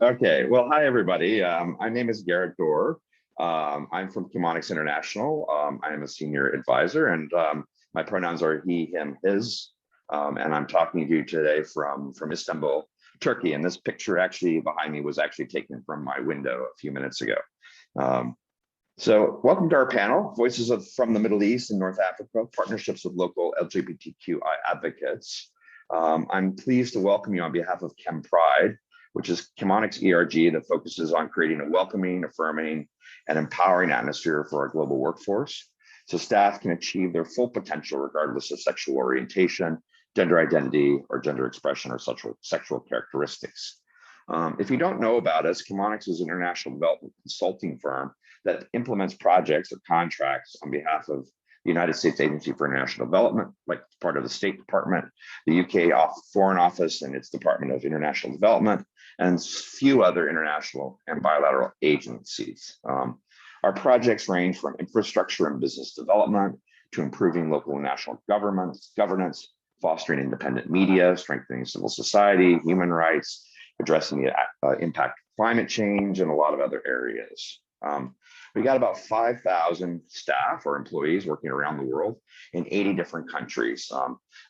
Okay, well, hi, everybody. My name is Garrett Dorr. I'm from Chemonics International. I am a senior advisor, and my pronouns are he, him, his. And I'm talking to you today from Istanbul, Turkey. And this picture actually behind me was actually taken from my window a few minutes ago. So welcome to our panel, Voices from the Middle East and North Africa, Partnerships with Local LGBTQI Advocates. I'm pleased to welcome you on behalf of ChemPride, which is Chemonics ERG that focuses on creating a welcoming, affirming, and empowering atmosphere for our global workforce, so staff can achieve their full potential regardless of sexual orientation, gender identity, or gender expression, or sexual characteristics. If you don't know about us, Chemonics is an international development consulting firm that implements projects or contracts on behalf of the United States Agency for International Development, like part of the State Department, the UK Foreign Office and its Department of International Development, and few other international and bilateral agencies. Our projects range from infrastructure and business development to improving local and national governance, fostering independent media, strengthening civil society, human rights, addressing the impact of climate change, and a lot of other areas. We got about 5,000 staff or employees working around the world in 80 different countries.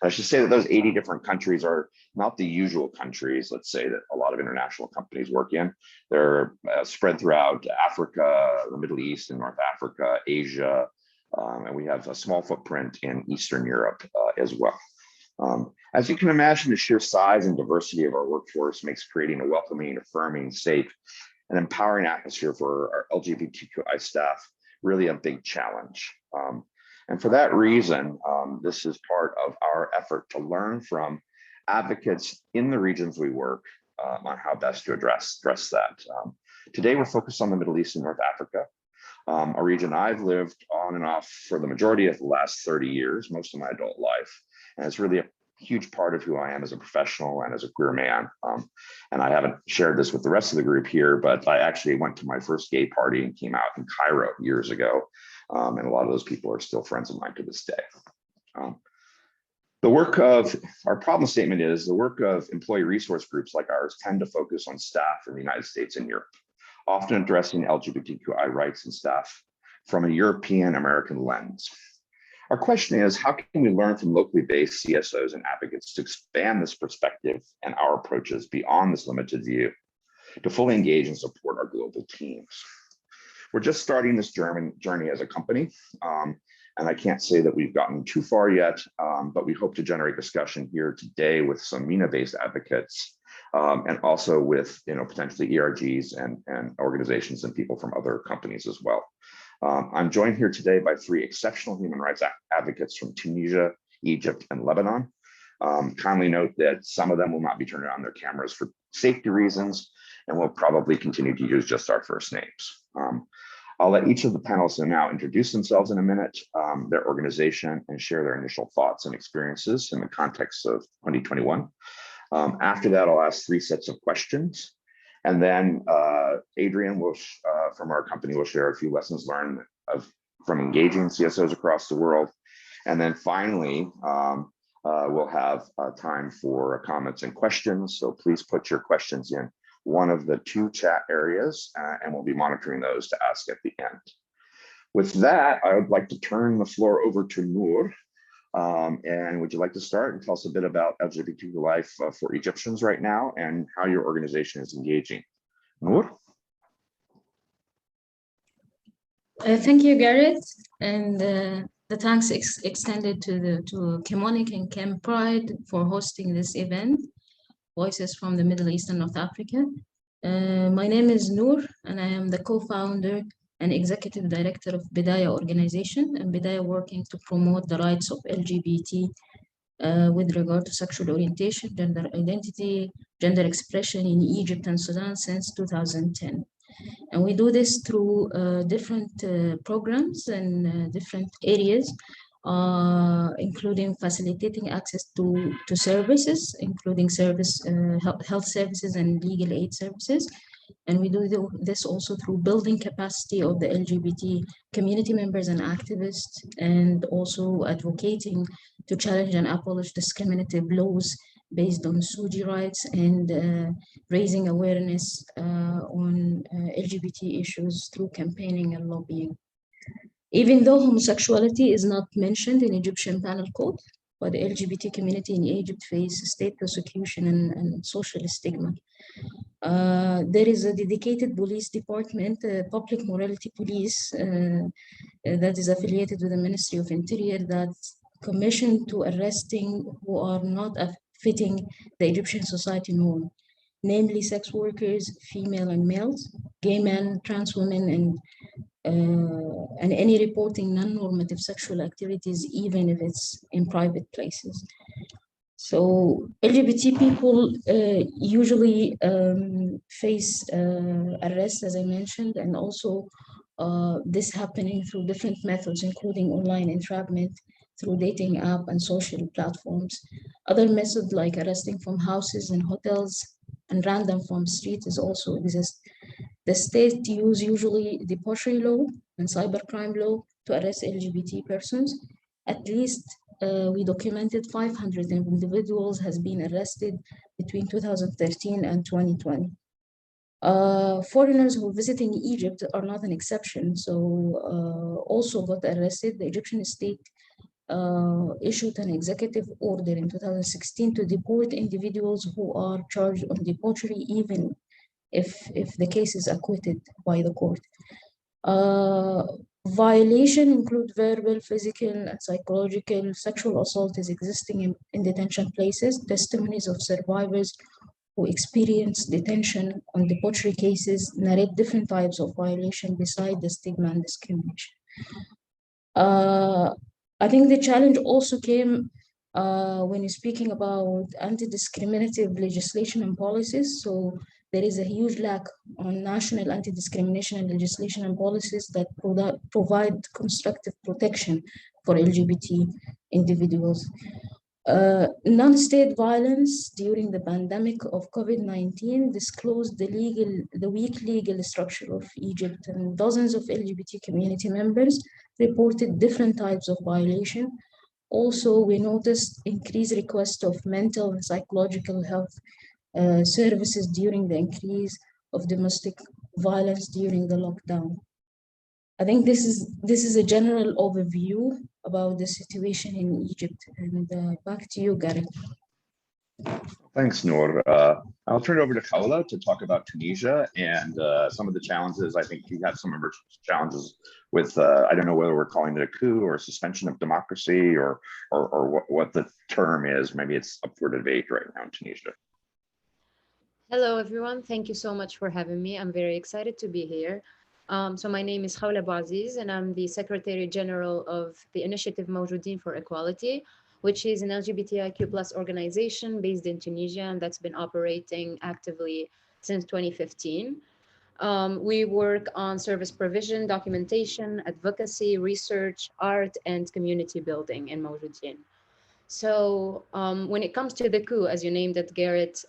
I should say that those 80 different countries are not the usual countries, let's say, that a lot of international companies work in. They're spread throughout Africa, the Middle East and North Africa, Asia, and we have a small footprint in Eastern Europe as well. As you can imagine, the sheer size and diversity of our workforce makes creating a welcoming, affirming, safe, and empowering atmosphere for our LGBTQI staff really a big challenge. And for that reason, this is part of our effort to learn from advocates in the regions we work on how best to address that. Today, we're focused on the Middle East and North Africa, a region I've lived on and off for the majority of the last 30 years, most of my adult life. And it's really a huge part of who I am as a professional and as a queer man. And I haven't shared this with the rest of the group here, but I actually went to my first gay party and came out in Cairo years ago. And a lot of those people are still friends of mine to this day. The work of our problem statement is the work of employee resource groups like ours tend to focus on staff in the United States and Europe, often addressing LGBTQI rights and staff from a European American lens. Our question is, how can we learn from locally based CSOs and advocates to expand this perspective and our approaches beyond this limited view to fully engage and support our global teams? We're just starting this journey as a company, and I can't say that we've gotten too far yet, but we hope to generate discussion here today with some MENA-based advocates and also with potentially ERGs and organizations and people from other companies as well. I'm joined here today by 3 exceptional human rights advocates from Tunisia, Egypt, and Lebanon. Kindly note that some of them will not be turning on their cameras for safety reasons, and we'll probably continue to use just our first names. I'll let each of the panelists now introduce themselves in a minute, their organization, and share their initial thoughts and experiences in the context of 2021. After that, I'll ask 3 sets of questions. And then Adrian from our company will share a few lessons learned from engaging CSOs across the world. And then finally, we'll have time for comments and questions. So please put your questions in one of the 2 chat areas, and we'll be monitoring those to ask at the end. With that, I would like to turn the floor over to Noor. And would you like to start and tell us a bit about LGBTQ life for Egyptians right now and how your organization is engaging? Noor? Thank you, Garrett, and the thanks extended to Chemonic and ChemPride for hosting this event, Voices from the Middle East and North Africa. My name is Noor, and I am the co-founder and executive director of Bidaya organization, and Bidaya working to promote the rights of LGBT with regard to sexual orientation, gender identity, gender expression in Egypt and Sudan since 2010. And we do this through different programs and different areas, including facilitating access to services, including health services and legal aid services. And we do this also through building capacity of the LGBT community members and activists, and also advocating to challenge and abolish discriminative laws based on SUGI rights and raising awareness on LGBT issues through campaigning and lobbying. Even though homosexuality is not mentioned in Egyptian penal code, but the LGBT community in Egypt face state persecution and social stigma. There is a dedicated police department, public morality police, that is affiliated with the Ministry of Interior that's commissioned to arresting who are not fitting the Egyptian society norm, namely sex workers, female and males, gay men, trans women, and any reporting non-normative sexual activities, even if it's in private places. So LGBT people usually face arrest, as I mentioned, and also this happening through different methods, including online entrapment, through dating app and social platforms. Other methods like arresting from houses and hotels and random from streets is also exist. The state use usually debauchery law and cybercrime law to arrest LGBT persons. At least we documented 500 individuals has been arrested between 2013 and 2020. Foreigners who are visiting Egypt are not an exception, so also got arrested. The Egyptian state issued an executive order in 2016 to deport individuals who are charged on debauchery, even if the case is acquitted by the court. Violation include verbal, physical, and psychological. Sexual assault is existing in detention places. Testimonies of survivors who experience detention on debauchery cases narrate different types of violation beside the stigma and discrimination. I think the challenge also came when you're speaking about anti-discriminative legislation and policies. So there is a huge lack on national anti-discrimination legislation and policies that provide constructive protection for LGBT individuals. Non-state violence during the pandemic of COVID-19 disclosed the weak legal structure of Egypt, and dozens of LGBT community members reported different types of violation. Also, we noticed increased requests of mental and psychological health services during the increase of domestic violence during the lockdown. I think this is a general overview about the situation in Egypt. And back to you, Gary. Thanks, Noor. I'll turn it over to Khawla to talk about Tunisia and some of the challenges. I think you have some emerging challenges with, I don't know whether we're calling it a coup or suspension of democracy or what the term is. Maybe it's up for debate right now in Tunisia. Hello, everyone. Thank you so much for having me. I'm very excited to be here. So my name is Khawla Bouaziz, and I'm the Secretary General of the Initiative Mawjoudin for Equality, which is an LGBTIQ+ organization based in Tunisia, and that's been operating actively since 2015. We work on service provision, documentation, advocacy, research, art, and community building in Mawjoudin. So when it comes to the coup, as you named it, Garrett,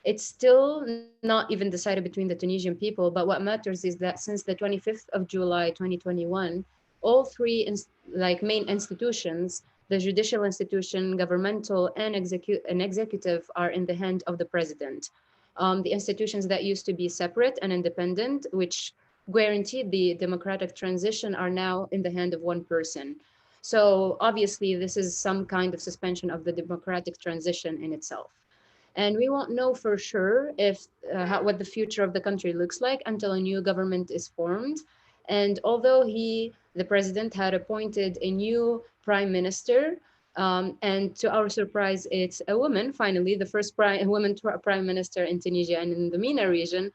it's still not even decided between the Tunisian people, but what matters is that since the 25th of July, 2021, all three main institutions, the judicial institution, governmental, and executive are in the hand of the president. The institutions that used to be separate and independent, which guaranteed the democratic transition, are now in the hand of one person. So obviously, this is some kind of suspension of the democratic transition in itself. And we won't know for sure if what the future of the country looks like until a new government is formed. And although the president had appointed a new prime minister, and to our surprise, it's a woman, finally, the first woman prime minister in Tunisia and in the MENA region,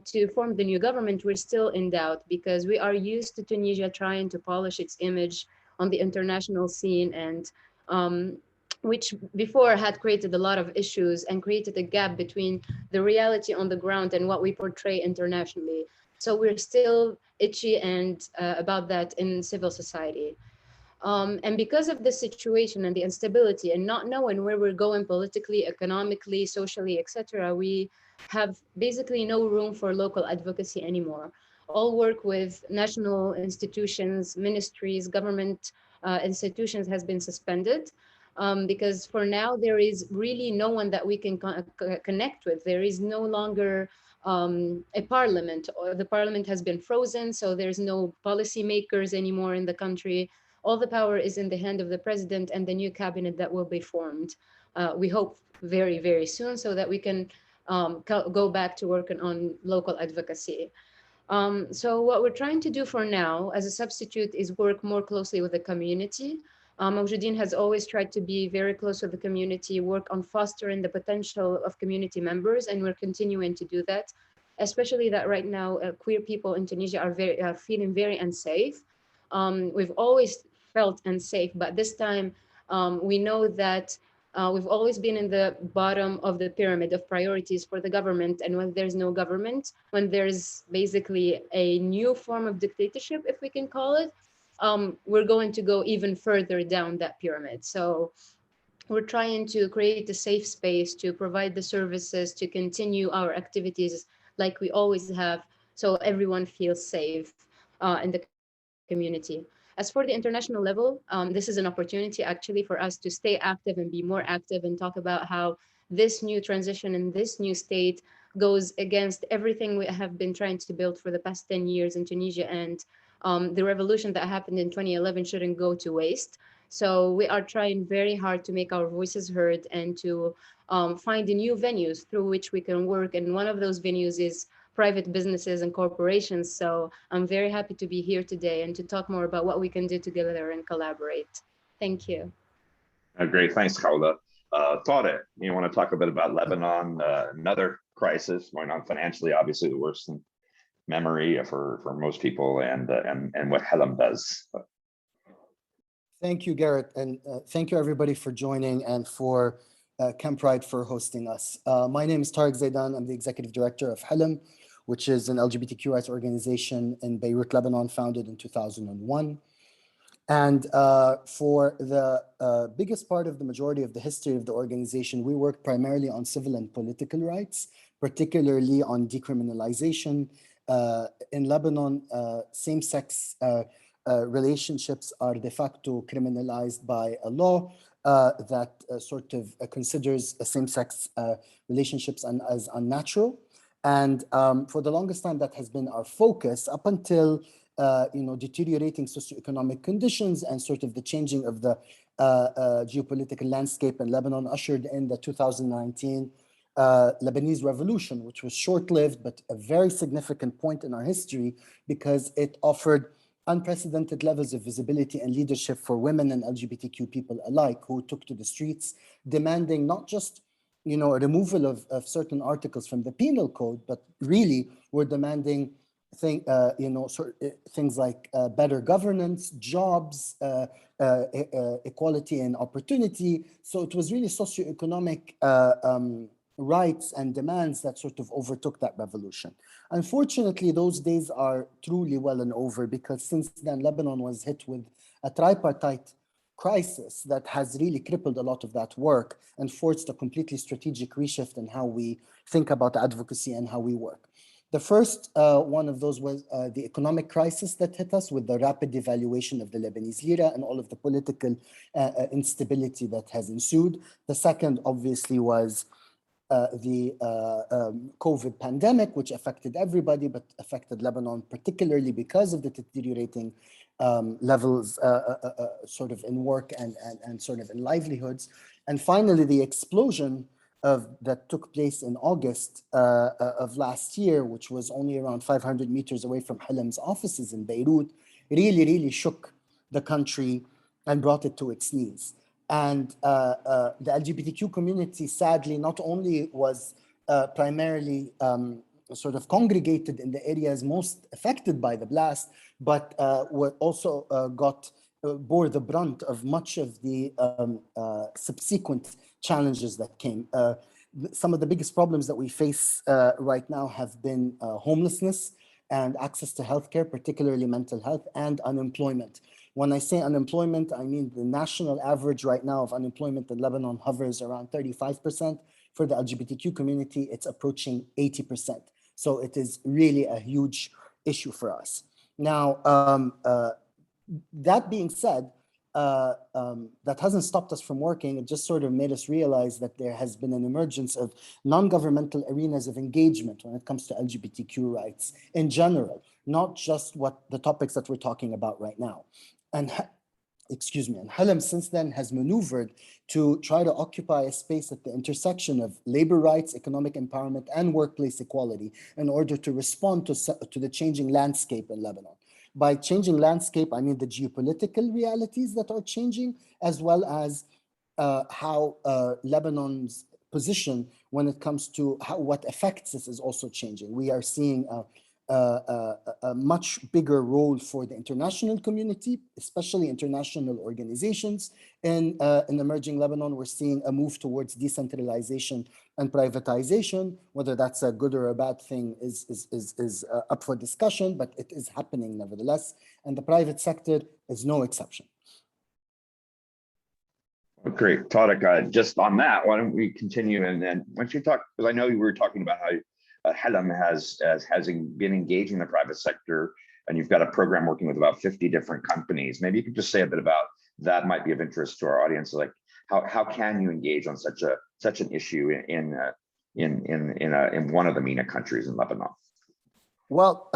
to form the new government, we're still in doubt because we are used to Tunisia trying to polish its image on the international scene, and which before had created a lot of issues and created a gap between the reality on the ground and what we portray internationally. So we're still itchy and about that in civil society. And because of this situation and the instability and not knowing where we're going politically, economically, socially, etc., we have basically no room for local advocacy anymore. All work with national institutions, ministries, government institutions has been suspended. because for now there is really no one that we can connect with. There is no longer a parliament, or the parliament has been frozen, so there's no policy makers anymore in the country. All the power is in the hand of the president and the new cabinet that will be formed. We hope very, very soon, so that we can go back to working on local advocacy. So what we're trying to do for now as a substitute is work more closely with the community. Mawjudeen has always tried to be very close with the community, work on fostering the potential of community members, and we're continuing to do that, especially that right now queer people in Tunisia are feeling very unsafe. We've always felt unsafe, but this time we know that we've always been in the bottom of the pyramid of priorities for the government. And when there's no government, when there's basically a new form of dictatorship, if we can call it, we're going to go even further down that pyramid. So we're trying to create a safe space to provide the services, to continue our activities like we always have, so everyone feels safe in the community. As for the international level, this is an opportunity actually for us to stay active and be more active and talk about how this new transition and this new state goes against everything we have been trying to build for the past 10 years in Tunisia. And the revolution that happened in 2011 shouldn't go to waste. So we are trying very hard to make our voices heard and to find new venues through which we can work. And one of those venues is private businesses and corporations. So I'm very happy to be here today and to talk more about what we can do together and collaborate. Thank you. Great, thanks, Khawla. Tariq, you want to talk a bit about Lebanon, another crisis going on financially, obviously the worst in memory for most people, and what Helm does. Thank you, Garrett, and thank you everybody for joining and for ChemPride for hosting us. My name is Tariq Zaidan. I'm the executive director of Helm, which is an LGBTQ rights organization in Beirut, Lebanon, founded in 2001. And for the biggest part of the majority of the history of the organization, we work primarily on civil and political rights, particularly on decriminalization. In Lebanon, same-sex relationships are de facto criminalized by a law that sort of considers same-sex relationships as unnatural. And for the longest time, that has been our focus up until deteriorating socioeconomic conditions and sort of the changing of the geopolitical landscape in Lebanon ushered in the 2019 Lebanese revolution, which was short-lived, but a very significant point in our history because it offered unprecedented levels of visibility and leadership for women and LGBTQ people alike, who took to the streets demanding not just a removal of certain articles from the penal code, but really were demanding things like better governance, jobs, equality and opportunity. So it was really socioeconomic rights and demands that sort of overtook that revolution. Unfortunately, those days are truly well and over, because since then Lebanon was hit with a tripartite crisis that has really crippled a lot of that work and forced a completely strategic reshift in how we think about advocacy and how we work. The first one of those was the economic crisis that hit us with the rapid devaluation of the Lebanese lira and all of the political instability that has ensued. The second, obviously, was the COVID pandemic, which affected everybody, but affected Lebanon particularly because of the deteriorating levels sort of in work and sort of in livelihoods. And finally, the explosion that took place in August of last year, which was only around 500 meters away from Helm's offices in Beirut, really shook the country and brought it to its knees. And the LGBTQ community, sadly, not only was primarily sort of congregated in the areas most affected by the blast, but were also bore the brunt of much of the subsequent challenges that came. Some of the biggest problems that we face right now have been homelessness and access to healthcare, particularly mental health, and unemployment. When I say unemployment, I mean the national average right now of unemployment in Lebanon hovers around 35%. For the LGBTQ community, it's approaching 80%. So it is really a huge issue for us. Now, that being said, that hasn't stopped us from working. It just sort of made us realize that there has been an emergence of non-governmental arenas of engagement when it comes to LGBTQ rights in general, not just what the topics that we're talking about right now. And excuse me, and Halem since then has maneuvered to try to occupy a space at the intersection of labor rights, economic empowerment, and workplace equality in order to respond to the changing landscape in Lebanon. By changing landscape, I mean the geopolitical realities that are changing, as well as how Lebanon's position when it comes to what affects this is also changing. We are seeing a much bigger role for the international community, especially international organizations. In emerging Lebanon, we're seeing a move towards decentralization and privatization. Whether that's a good or a bad thing is up for discussion, but it is happening nevertheless. And the private sector is no exception. Great, Tariq, just on that, why don't we continue, and then once you talk, because I know you were talking about how Halem has been engaging the private sector, and you've got a program working with about 50 different companies. Maybe you could just say a bit about that. Might be of interest to our audience, like how can you engage on such an issue in one of the MENA countries in Lebanon? Well,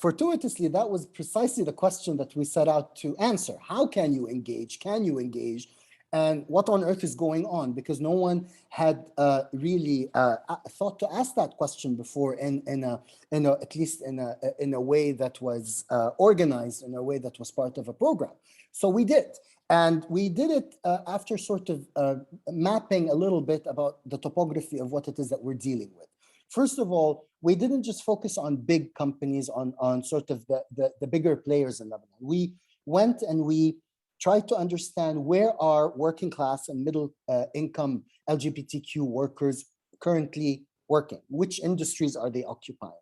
fortuitously, that was precisely the question that we set out to answer. How can you engage? Can you engage? And what on earth is going on? Because no one had really thought to ask that question before at least in a way that was organized, in a way that was part of a program. So we did. And we did it after sort of mapping a little bit about the topography of what it is that we're dealing with. First of all, we didn't just focus on big companies, on sort of the bigger players in Lebanon. We went and we tried to understand where are working class and middle income LGBTQ workers currently working, which industries are they occupying.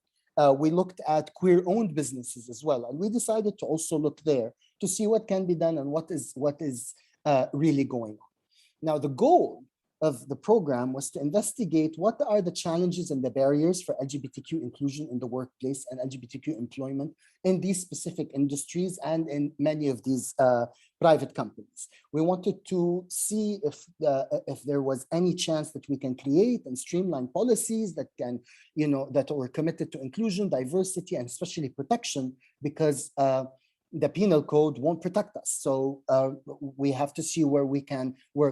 We looked at queer-owned businesses as well, and we decided to also look there to see what can be done and what is really going on. Now, the goal of the program was to investigate what are the challenges and the barriers for LGBTQ inclusion in the workplace and LGBTQ employment in these specific industries and in many of these private companies. We wanted to see if there was any chance that we can create and streamline policies that can, that are committed to inclusion, diversity, and especially protection, because the penal code won't protect us. So we have to see where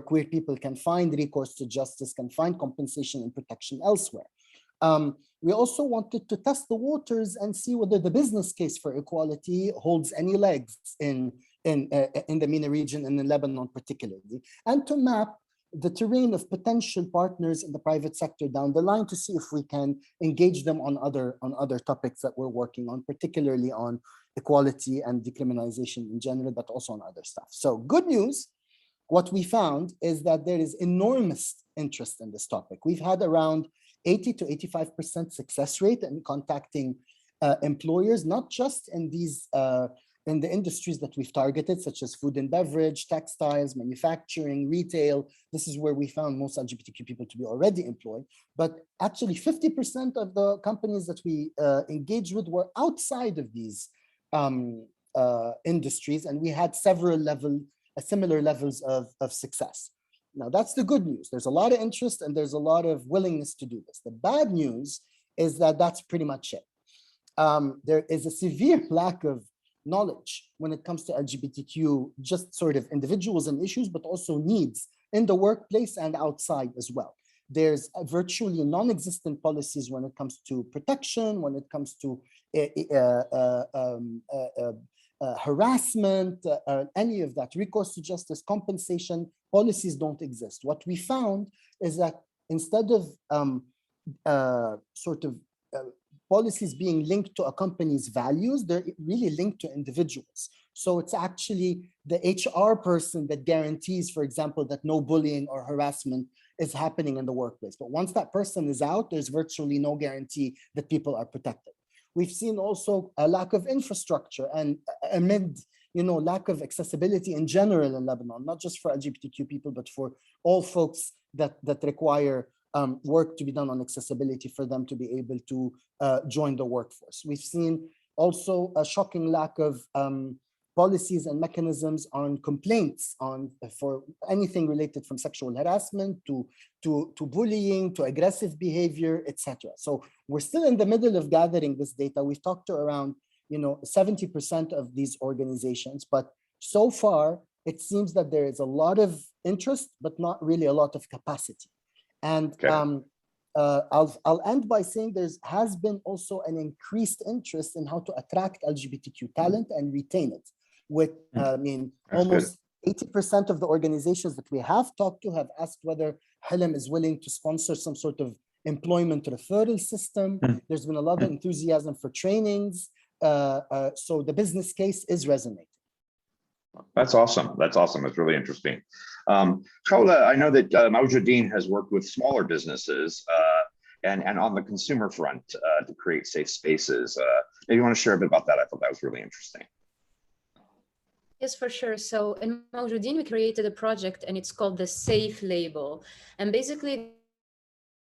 queer people can find recourse to justice, can find compensation and protection elsewhere. We also wanted to test the waters and see whether the business case for equality holds any legs in the MENA region and in Lebanon particularly, and to map the terrain of potential partners in the private sector down the line to see if we can engage them on other topics that we're working on, particularly on equality and decriminalization in general, but also on other stuff. So good news, what we found is that there is enormous interest in this topic. We've had around 80 to 85% success rate in contacting employers, not just in these in the industries that we've targeted, such as food and beverage, textiles, manufacturing, retail. This is where we found most LGBTQ people to be already employed. But actually 50% of the companies that we engaged with were outside of these industries, and we had similar levels of success. Now, that's the good news. There's a lot of interest and there's a lot of willingness to do this. The bad news is that that's pretty much it. There is a severe lack of knowledge when it comes to LGBTQ, just sort of individuals and issues, but also needs in the workplace and outside as well. There's virtually non-existent policies when it comes to protection, when it comes to harassment, any of that, recourse to justice, compensation, policies don't exist. What we found is that instead of policies being linked to a company's values, they're really linked to individuals. So it's actually the HR person that guarantees, for example, that no bullying or harassment is happening in the workplace. But once that person is out, there's virtually no guarantee that people are protected. We've seen also a lack of infrastructure and lack of accessibility in general in Lebanon, not just for LGBTQ people, but for all folks that require work to be done on accessibility for them to be able to join the workforce. We've seen also a shocking lack of policies and mechanisms on complaints for anything related from sexual harassment to bullying, to aggressive behavior, etc. So we're still in the middle of gathering this data. We've talked to around 70% of these organizations, but so far it seems that there is a lot of interest, but not really a lot of capacity. And I'll end by saying there has been also an increased interest in how to attract LGBTQ talent and retain it. With almost 80% of the organizations that we have talked to have asked whether Hilm is willing to sponsor some sort of employment referral system. There's been a lot of enthusiasm for trainings. So the business case is resonating. That's awesome. That's awesome. That's really interesting. Khawla, I know that Mawjoodeen has worked with smaller businesses and on the consumer front to create safe spaces. Maybe you want to share a bit about that? I thought that was really interesting. Yes, for sure. So in Mawjoodeen, we created a project and it's called the Safe Label. And basically,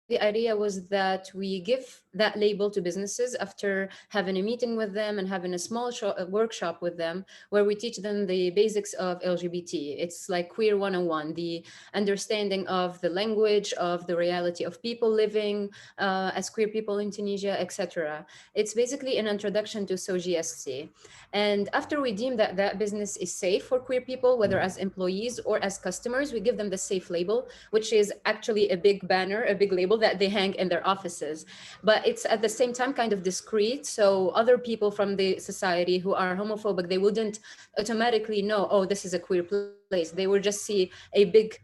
the idea was that we give that label to businesses after having a meeting with them and having a small workshop with them where we teach them the basics of LGBT. It's like Queer 101, the understanding of the language, of the reality of people living as queer people in Tunisia, etc. It's basically an introduction to SOGSC. And after we deem that that business is safe for queer people, whether as employees or as customers, we give them the Safe Label, which is actually a big banner, a big label that they hang in their offices. But it's at the same time kind of discreet. So other people from the society who are homophobic, they wouldn't automatically know, oh, this is a queer place. They would just see a big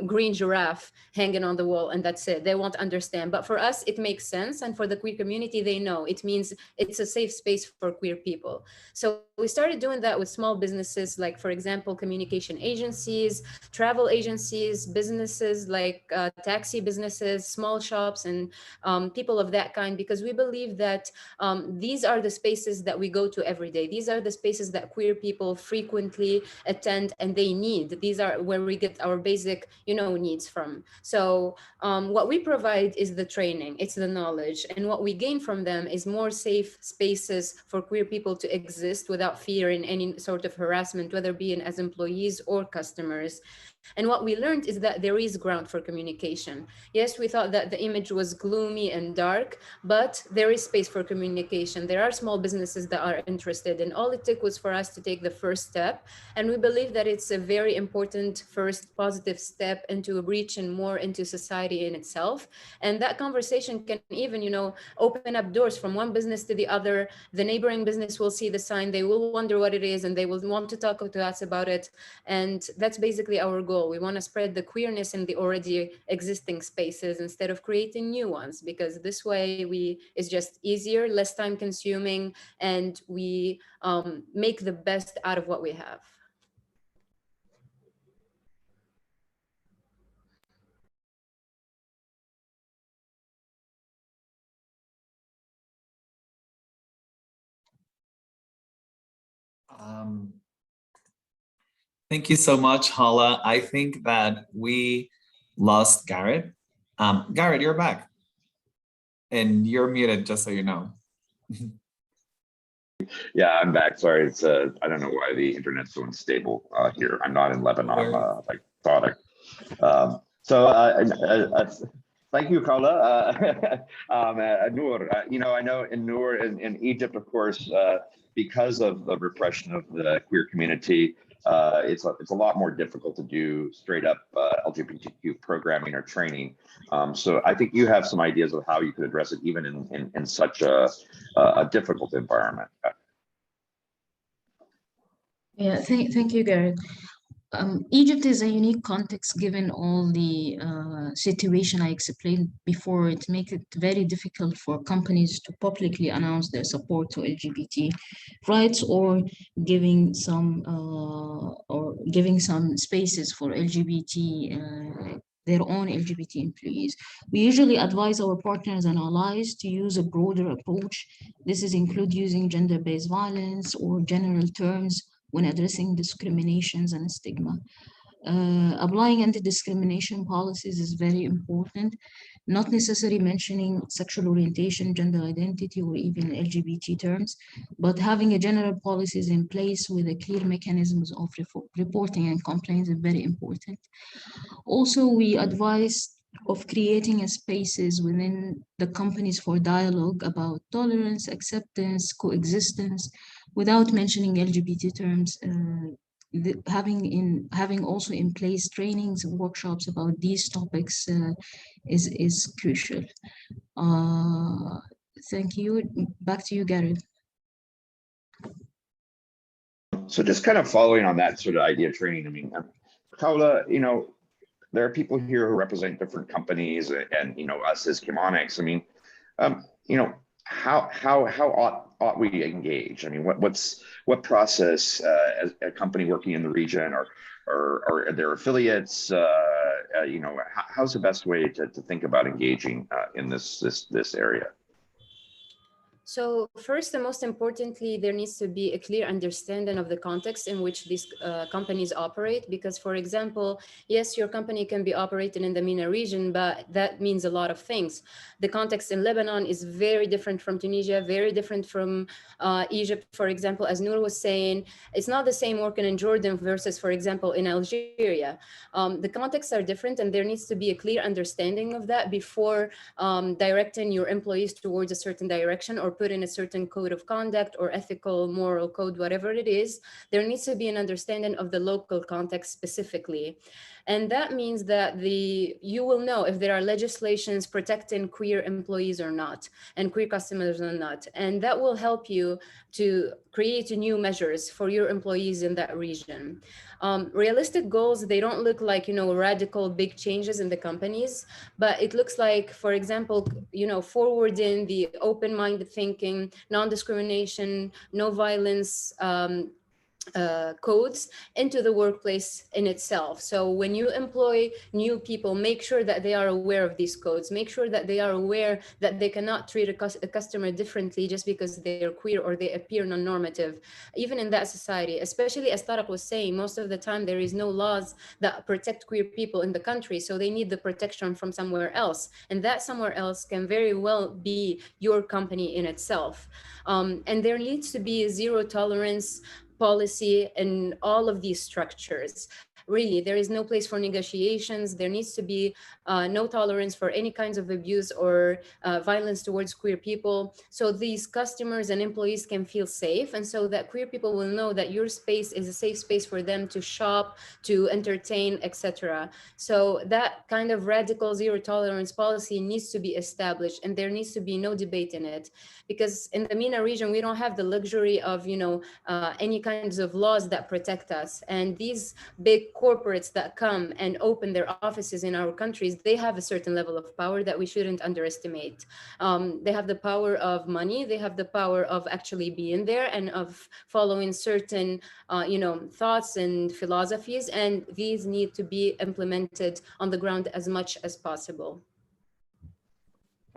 green giraffe hanging on the wall and that's it. They won't understand. But for us, it makes sense. And for the queer community, they know it means it's a safe space for queer people. So we started doing that with small businesses, like, for example, communication agencies, travel agencies, businesses like taxi businesses, small shops, and people of that kind, because we believe that these are the spaces that we go to every day. These are the spaces that queer people frequently attend and they need. These are where we get our basic, needs from. So what we provide is the training, it's the knowledge, and what we gain from them is more safe spaces for queer people to exist without fearing any sort of harassment, whether being as employees or customers. And what we learned is that there is ground for communication. Yes, we thought that the image was gloomy and dark, but there is space for communication. There are small businesses that are interested, and all it took was for us to take the first step. And we believe that it's a very important first positive step into reaching more into society in itself. And that conversation can even, open up doors from one business to the other. The neighboring business will see the sign, they will wonder what it is, and they will want to talk to us about it. And that's basically our goal. We want to spread the queerness in the already existing spaces instead of creating new ones, because this way it's just easier, less time consuming, and we make the best out of what we have. Thank you so much, Hala. I think that we lost Garrett. Garrett, you're back. And you're muted, just so you know. Yeah, I'm back. Sorry, it's I don't know why the internet's so unstable here. I'm not in Lebanon, like thought. Thank you, Khawla. Noor, I know in Noor in Egypt, of course, because of the repression of the queer community, it's a lot more difficult to do straight up LGBTQ programming or training. So I think you have some ideas of how you could address it even in such a difficult environment. Yeah, thank you, Garrett. Egypt is a unique context given all the situation I explained before. It makes it very difficult for companies to publicly announce their support to LGBT rights or giving some spaces for LGBT their own LGBT employees. We usually advise our partners and allies to use a broader approach. This is include using gender-based violence or general terms when addressing discriminations and stigma. Applying anti-discrimination policies is very important. not necessarily mentioning sexual orientation, gender identity, or even LGBT terms, but having a general policies in place with a clear mechanisms of reporting and complaints is very important. Also, we advise of creating a spaces within the companies for dialogue about tolerance, acceptance, coexistence, without mentioning LGBT terms. Having also in place trainings and workshops about these topics is crucial. Thank you. Back to you, Gareth. So just kind of following on that sort of idea of training, I mean, Kaula, there are people here who represent different companies and, us as Chemonics. I mean, how ought we engage? I mean, what process as a company working in the region or are there affiliates? How's the best way to think about engaging in this area? So first and most importantly, there needs to be a clear understanding of the context in which these companies operate. Because, for example, yes, your company can be operating in the MENA region, but that means a lot of things. The context in Lebanon is very different from Tunisia, very different from Egypt, for example. As Noor was saying, it's not the same working in Jordan versus, for example, in Algeria. The contexts are different, and there needs to be a clear understanding of that before directing your employees towards a certain direction or put in a certain code of conduct or ethical, moral code, whatever it is. There needs to be an understanding of the local context specifically. And that means that you will know if there are legislations protecting queer employees or not, and queer customers or not. And that will help you to create new measures for your employees in that region. Realistic goals, they don't look like, radical big changes in the companies, but it looks like, for example, forwarding the open-minded thinking, non-discrimination, no violence, codes into the workplace in itself. So when you employ new people, make sure that they are aware of these codes, make sure that they are aware that they cannot treat a customer differently just because they're queer or they appear non-normative, even in that society. Especially as Tariq was saying, most of the time there is no laws that protect queer people in the country, so they need the protection from somewhere else, and that somewhere else can very well be your company in itself. And there needs to be zero tolerance policy in all of these structures. Really, there is no place for negotiations. There needs to be no tolerance for any kinds of abuse or violence towards queer people. So these customers and employees can feel safe. And so that queer people will know that your space is a safe space for them to shop, to entertain, etc. So that kind of radical zero tolerance policy needs to be established, and there needs to be no debate in it. Because in the MENA region, we don't have the luxury of, any kinds of laws that protect us. And these big corporates that come and open their offices in our countries, they have a certain level of power that we shouldn't underestimate. They have the power of money, they have the power of actually being there and of following certain thoughts and philosophies, and these need to be implemented on the ground as much as possible.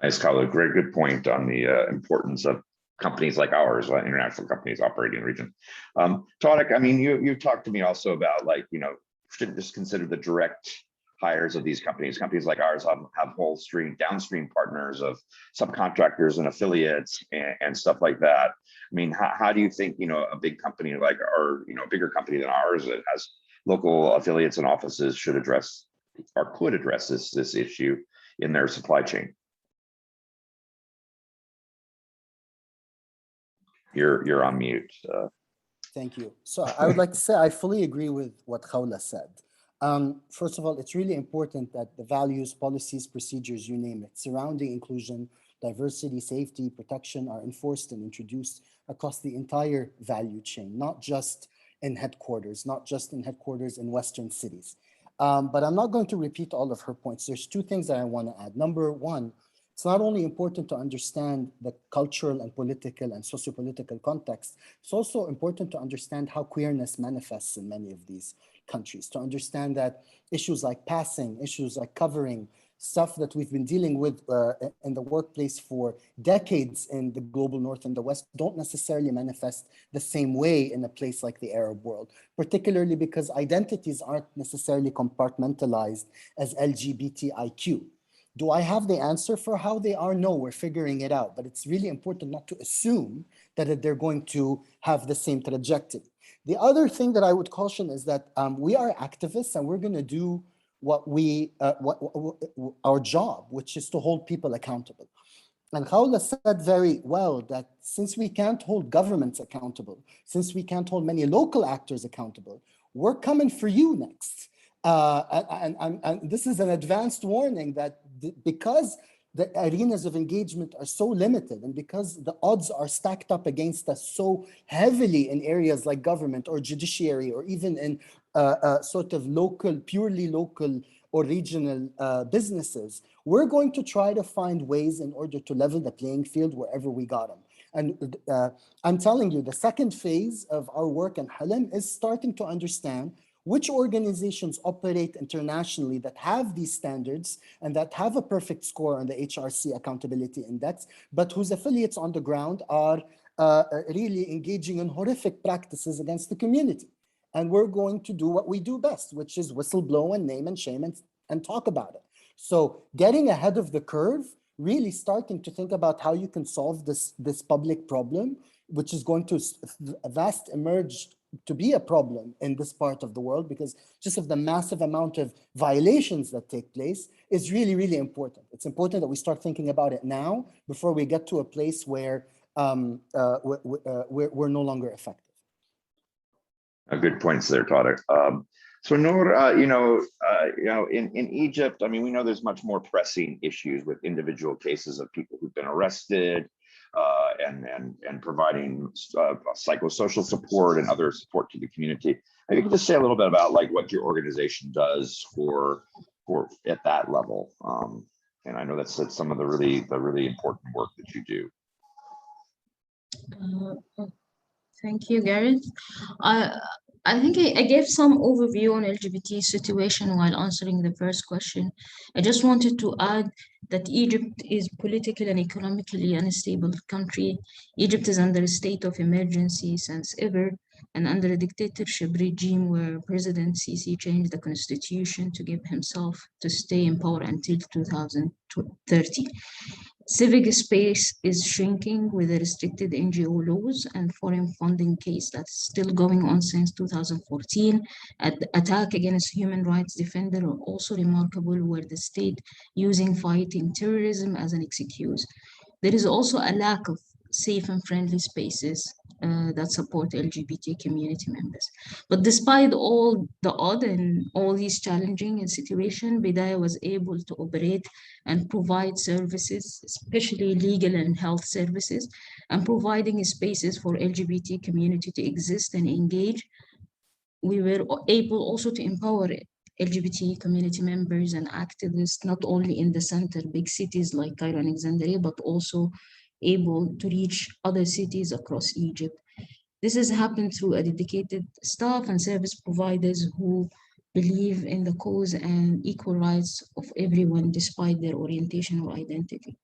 Nice, Kala. Great, good point on the importance of companies like ours, international companies operating in the region. Tariq, I mean, you talked to me also about shouldn't just consider the direct hires of these companies. Companies like ours have whole downstream partners of subcontractors and affiliates and stuff like that. I mean, how do you think, a big company like a bigger company than ours that has local affiliates and offices should address or could address this issue in their supply chain? You're on mute. Thank you. So I would like to say I fully agree with what Khawla said. First of all, it's really important that the values, policies, procedures, you name it, surrounding inclusion, diversity, safety, protection are enforced and introduced across the entire value chain, not just in headquarters in Western cities. But I'm not going to repeat all of her points. There's two things that I want to add. Number one, it's not only important to understand the cultural and political and socio-political context, it's also important to understand how queerness manifests in many of these countries, to understand that issues like passing, issues like covering, stuff that we've been dealing with in the workplace for decades in the global north and the west don't necessarily manifest the same way in a place like the Arab world, particularly because identities aren't necessarily compartmentalized as LGBTIQ. Do I have the answer for how they are? No, we're figuring it out. But it's really important not to assume that they're going to have the same trajectory. The other thing that I would caution is that we are activists and we're going to do what our job, which is to hold people accountable. And Khawla said very well that since we can't hold governments accountable, since we can't hold many local actors accountable, we're coming for you next. And this is an advanced warning that because the arenas of engagement are so limited and because the odds are stacked up against us so heavily in areas like government or judiciary or even in sort of local, purely local or regional businesses, we're going to try to find ways in order to level the playing field wherever we got them. And I'm telling you, the second phase of our work in Halim is starting to understand which organizations operate internationally that have these standards and that have a perfect score on the HRC Accountability Index, but whose affiliates on the ground are really engaging in horrific practices against the community. And we're going to do what we do best, which is whistleblow and name and shame and talk about it. So getting ahead of the curve, really starting to think about how you can solve this public problem, which is going to vast emerge to be a problem in this part of the world because just of the massive amount of violations that take place is really, really important. It's important that we start thinking about it now before we get to a place where we're no longer effective. Good points there, Tariq. So Noor, in Egypt, I mean, we know there's much more pressing issues with individual cases of people who've been arrested and providing psychosocial support and other support to the community. Maybe you can just say a little bit about like what your organization does for at that level. And I know that's some of the really important work that you do. Thank you, Gareth. I think I gave some overview on LGBT situation while answering the first question. I just wanted to add that Egypt is politically and economically unstable country. Egypt is under a state of emergency since ever and under a dictatorship regime where President Sisi changed the constitution to give himself to stay in power until 2030. Civic space is shrinking with the restricted NGO laws and foreign funding case that's still going on since 2014. Attack against human rights defenders are also remarkable, where the state using fighting terrorism as an excuse. There is also a lack of safe and friendly spaces that support LGBT community members. But despite all the odd and all these challenging situations, Bidaya was able to operate and provide services, especially legal and health services, and providing spaces for LGBT community to exist and engage. We were able also to empower LGBT community members and activists, not only in the center, big cities like Cairo and Alexandria, but also able to reach other cities across Egypt. This has happened through a dedicated staff and service providers who believe in the cause and equal rights of everyone despite their orientation or identity.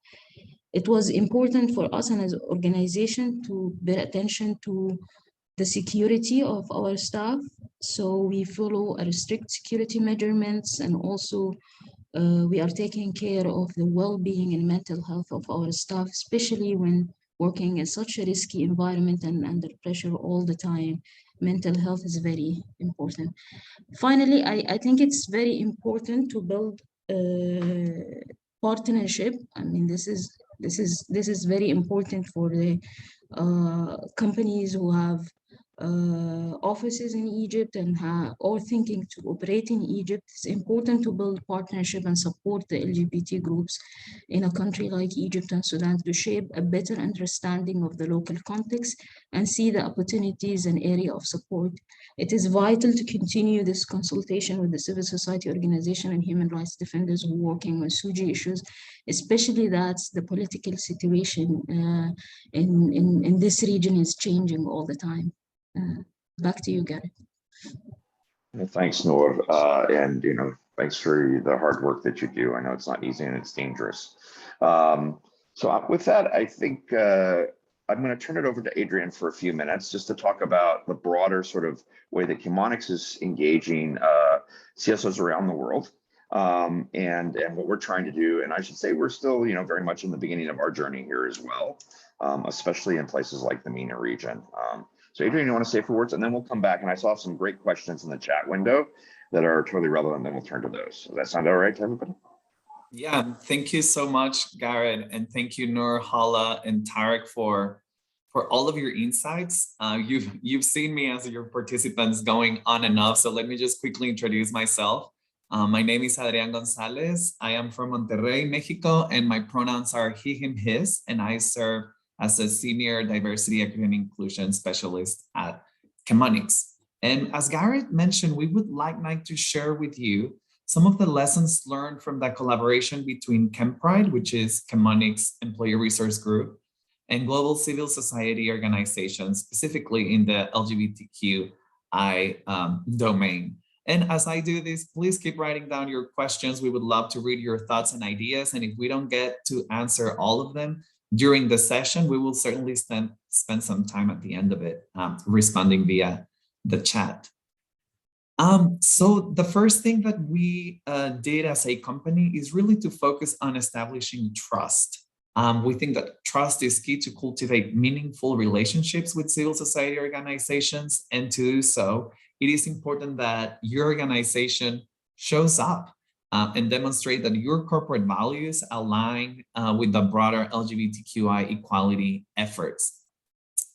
It was important for us and as an organization to pay attention to the security of our staff. So we follow a strict security measurements, and also we are taking care of the well-being and mental health of our staff, especially when working in such a risky environment and under pressure all the time. Mental health is very important. Finally, I think it's very important to build partnership. I mean, this is very important for the companies who have offices in Egypt and or thinking to operate in Egypt. It's important to build partnership and support the LGBT groups in a country like Egypt and Sudan to shape a better understanding of the local context and see the opportunities and area of support. It is vital to continue this consultation with the civil society organization and human rights defenders who are working on SUJI issues, especially that the political situation in this region is changing all the time. Back to you, Gary. Thanks, Noor, and thanks for the hard work that you do. I know it's not easy and it's dangerous. So with that, I think I'm going to turn it over to Adrian for a few minutes just to talk about the broader sort of way that Chemonics is engaging CSOs around the world. and what we're trying to do. And I should say we're still, very much in the beginning of our journey here as well, especially in places like the MENA region. So Adrian, you want to say a few words, and then we'll come back. And I saw some great questions in the chat window that are totally relevant, and then we'll turn to those. Does that sound all right to everybody? Yeah, thank you so much, Garrett, and thank you, Noor, Hala, and Tarek for all of your insights. You've seen me as your participants going on and off, so let me just quickly introduce myself. My name is Adrian Gonzalez. I am from Monterrey, Mexico, and my pronouns are he, him, his, and I serve as a senior diversity, equity, and inclusion specialist at Chemonics. And as Garrett mentioned, we would like to share with you some of the lessons learned from that collaboration between ChemPride, which is Chemonics Employee Resource Group, and global civil society organizations, specifically in the LGBTQI domain. And as I do this, please keep writing down your questions. We would love to read your thoughts and ideas. And if we don't get to answer all of them during the session, we will certainly spend some time at the end of it responding via the chat. So the first thing that we did as a company is really to focus on establishing trust. We think that trust is key to cultivate meaningful relationships with civil society organizations, and to do so, it is important that your organization shows up and demonstrate that your corporate values align with the broader LGBTQI equality efforts.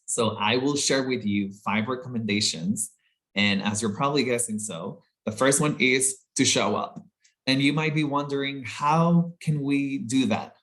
So I will share with you 5 recommendations. And as you're probably guessing, the first one is to show up. And you might be wondering, how can we do that?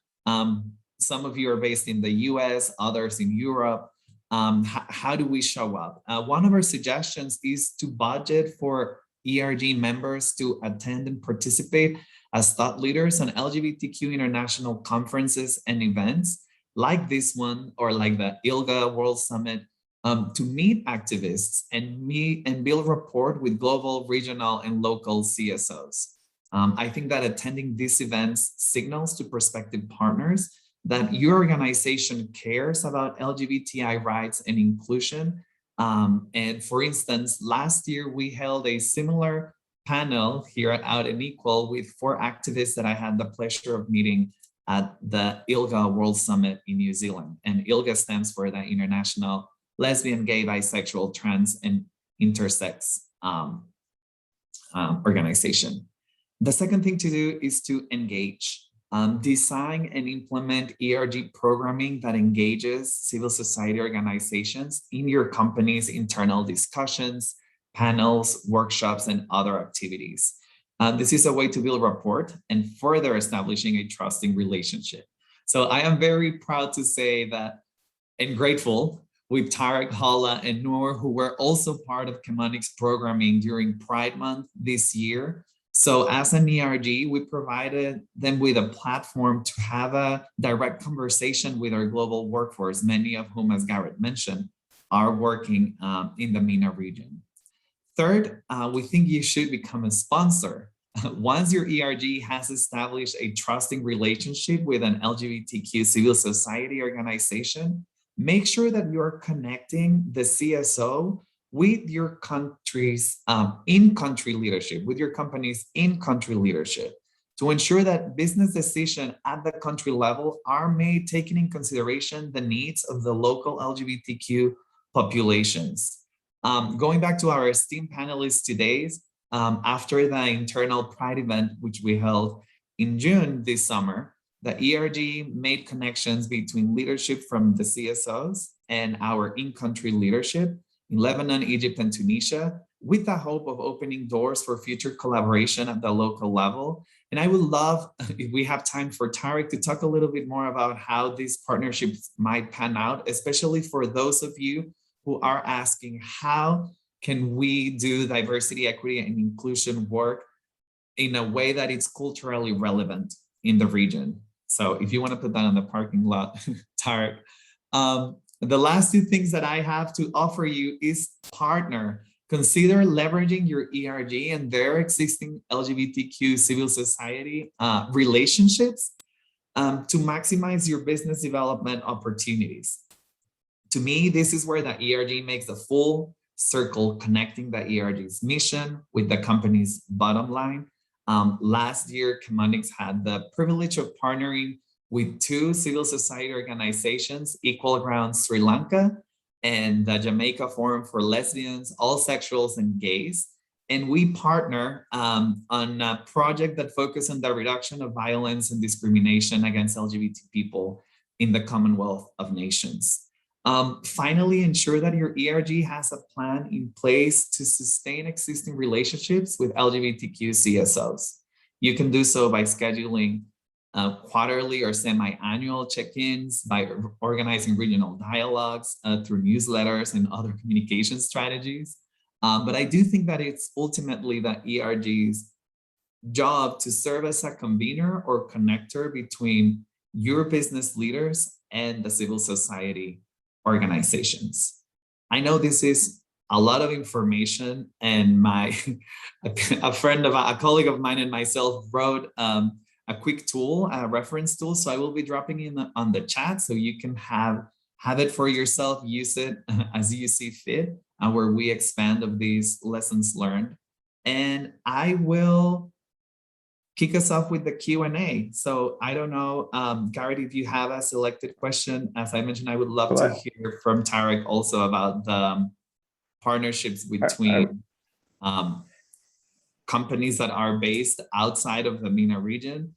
Some of you are based in the US, others in Europe. How do we show up? One of our suggestions is to budget for ERG members to attend and participate as thought leaders on LGBTQ international conferences and events like this one, or like the ILGA World Summit, to meet activists and build rapport with global, regional, and local CSOs. I think that attending these events signals to prospective partners that your organization cares about LGBTI rights and inclusion. And for instance, last year we held a similar panel here at Out and Equal with 4 activists that I had the pleasure of meeting at the ILGA World Summit in New Zealand. And ILGA stands for the International Lesbian, Gay, Bisexual, Trans, and Intersex organization. The second thing to do is to engage. Design and implement ERG programming that engages civil society organizations in your company's internal discussions, panels, workshops, and other activities. This is a way to build rapport and further establishing a trusting relationship. So I am very proud to say that, and grateful with Tarek, Hala, and Noor, who were also part of Chemonics programming during Pride Month this year. So as an ERG, we provided them with a platform to have a direct conversation with our global workforce, many of whom, as Garrett mentioned, are working in the MENA region. Third, we think you should become a sponsor. Once your ERG has established a trusting relationship with an LGBTQ civil society organization, make sure that you're connecting the CSO with your country's in-country leadership, with your company's in-country leadership, to ensure that business decisions at the country level are made taking in consideration the needs of the local LGBTQ populations. Going back to our esteemed panelists today, after the internal Pride event, which we held in June this summer, the ERG made connections between leadership from the CSOs and our in-country leadership in Lebanon, Egypt, and Tunisia, with the hope of opening doors for future collaboration at the local level. And I would love, if we have time, for Tarek to talk a little bit more about how these partnerships might pan out, especially for those of you who are asking, how can we do diversity, equity, and inclusion work in a way that it's culturally relevant in the region? So if you want to put that on the parking lot, Tarek. The last 2 things that I have to offer you is partner. Consider leveraging your ERG and their existing LGBTQ civil society relationships to maximize your business development opportunities. To me, this is where the ERG makes a full circle, connecting the ERG's mission with the company's bottom line. Last year, Chemonics had the privilege of partnering with 2 civil society organizations, Equal Ground Sri Lanka and the Jamaica Forum for Lesbians, All Sexuals, and Gays. And we partner on a project that focuses on the reduction of violence and discrimination against LGBT people in the Commonwealth of Nations. Finally, ensure that your ERG has a plan in place to sustain existing relationships with LGBTQ CSOs. You can do so by scheduling quarterly or semi-annual check-ins, by organizing regional dialogues through newsletters and other communication strategies. But I do think that it's ultimately the ERG's job to serve as a convener or connector between your business leaders and the civil society organizations. I know this is a lot of information, and a colleague of mine and myself wrote a quick tool, a reference tool. So I will be dropping in on the chat so you can have it for yourself, use it as you see fit, where we expand of these lessons learned. And I will kick us off with the Q&A. So I don't know, Garrett, if you have a selected question. As I mentioned, I would love to hear from Tarek also about the partnerships between companies that are based outside of the MENA region